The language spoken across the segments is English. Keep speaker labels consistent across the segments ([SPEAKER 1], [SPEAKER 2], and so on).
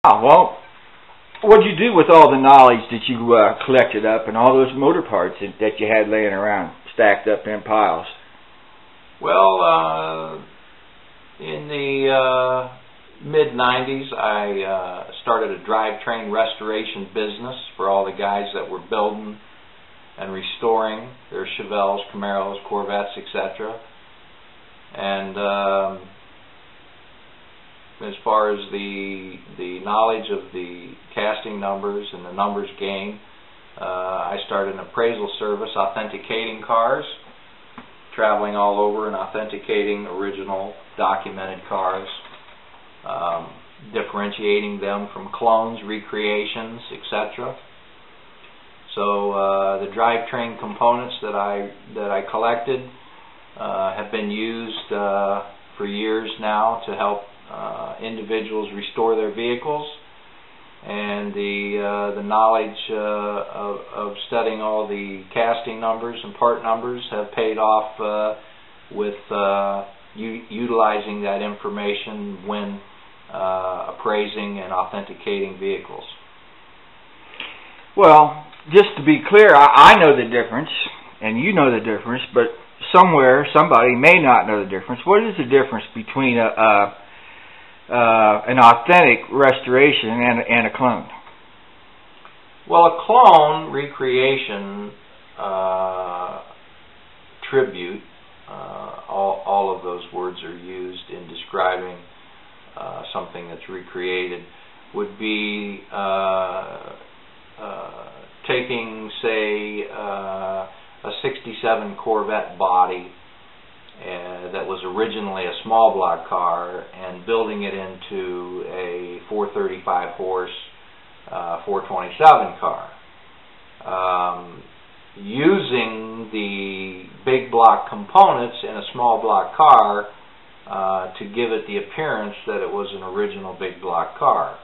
[SPEAKER 1] Well, what'd you do with all the knowledge that you collected up and all those motor parts that you had laying around, stacked up in piles?
[SPEAKER 2] Well, in the mid-90s, I started a drivetrain restoration business for all the guys that were building and restoring their Chevelles, Camaros, Corvettes, etc. And as far as the knowledge of the casting numbers and the numbers game, I started an appraisal service authenticating cars, traveling all over and authenticating original documented cars, differentiating them from clones, recreations, etc. So the drivetrain components that I collected have been used for years now to help individuals restore their vehicles, and the knowledge of studying all the casting numbers and part numbers have paid off with utilizing that information when appraising and authenticating vehicles.
[SPEAKER 1] Well, just to be clear, I know the difference, and you know the difference, but somewhere somebody may not know the difference. What is the difference between an authentic restoration and a clone?
[SPEAKER 2] Well, a clone, recreation, tribute, all of those words are used in describing something that's recreated, would be taking, say, a 67 Corvette body that was originally a small block car and building it into a 435 horse 427 car. Using the big block components in a small block car to give it the appearance that it was an original big block car.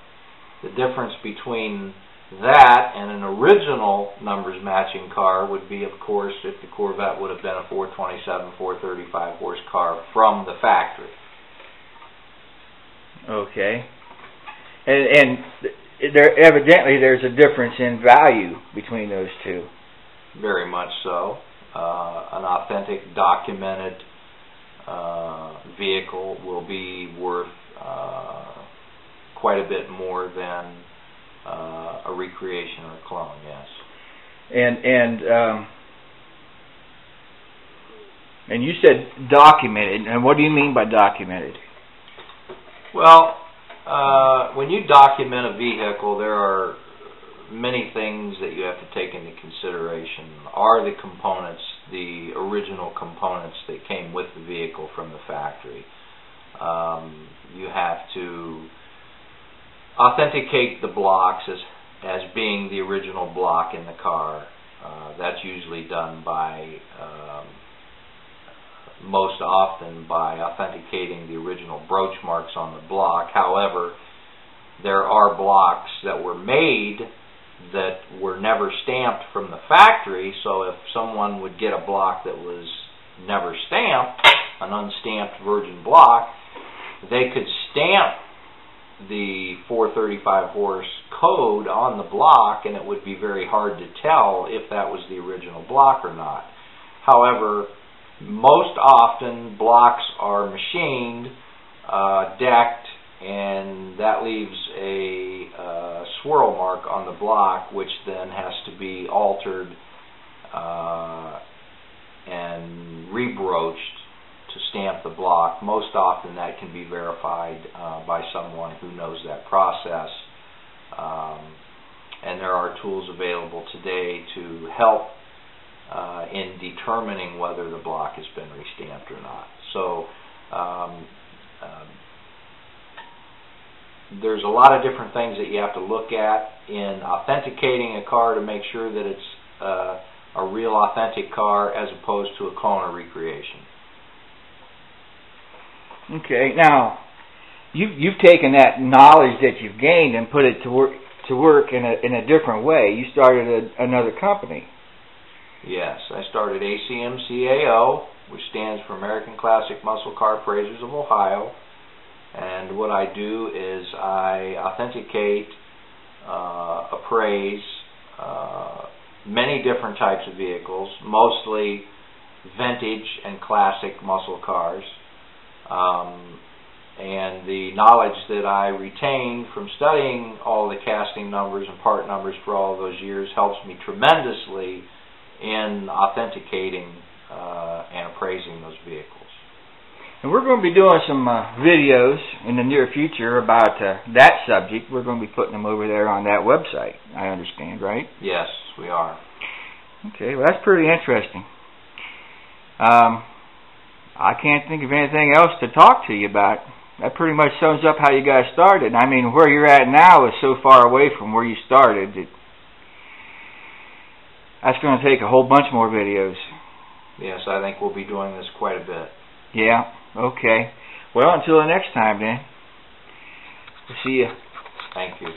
[SPEAKER 2] The difference between that and an original numbers matching car would be, of course, if the Corvette would have been a 427, 435 horse car from the factory.
[SPEAKER 1] Okay. And evidently there's a difference in value between those two. Very
[SPEAKER 2] much so. An authentic, documented vehicle will be worth quite a bit more than a recreation or a clone, yes.
[SPEAKER 1] And you said documented, and what do you mean by documented?
[SPEAKER 2] Well, when you document a vehicle, there are many things that you have to take into consideration. Are the components the original components that came with the vehicle from the factory? You have to authenticate the blocks as being the original block in the car. That's usually done by most often by authenticating the original broach marks on the block. However, there are blocks that were made that were never stamped from the factory, so if someone would get a block that was never stamped, an unstamped virgin block, they could stamp the 435 horse code on the block and it would be very hard to tell if that was the original block or not. However, most often blocks are machined, decked, and that leaves a swirl mark on the block, which then has to be altered and rebroached to stamp the block. Most often that can be verified by someone who knows that process, and there are tools available today to help in determining whether the block has been restamped or not. So there's a lot of different things that you have to look at in authenticating a car to make sure that it's a real authentic car as opposed to a clone or recreation.
[SPEAKER 1] Okay, now you've taken that knowledge that you've gained and put it to work in a different way. You started another company.
[SPEAKER 2] Yes, I started ACMCAO, which stands for American Classic Muscle Car Appraisers of Ohio. And what I do is I authenticate, appraise many different types of vehicles, mostly vintage and classic muscle cars. And the knowledge that I retain from studying all the casting numbers and part numbers for all those years helps me tremendously in authenticating and appraising those vehicles.
[SPEAKER 1] And we're going to be doing some videos in the near future about that subject. We're going to be putting them over there on that website, I understand, right?
[SPEAKER 2] Yes, we are.
[SPEAKER 1] Okay, well that's pretty interesting. I can't think of anything else to talk to you about. That pretty much sums up how you guys started. I mean, where you're at now is so far away from where you started that that's going to take a whole bunch more videos.
[SPEAKER 2] Yes, I think we'll be doing this quite a bit.
[SPEAKER 1] Yeah, okay. Well, until the next time then. We'll see you.
[SPEAKER 2] Thank you.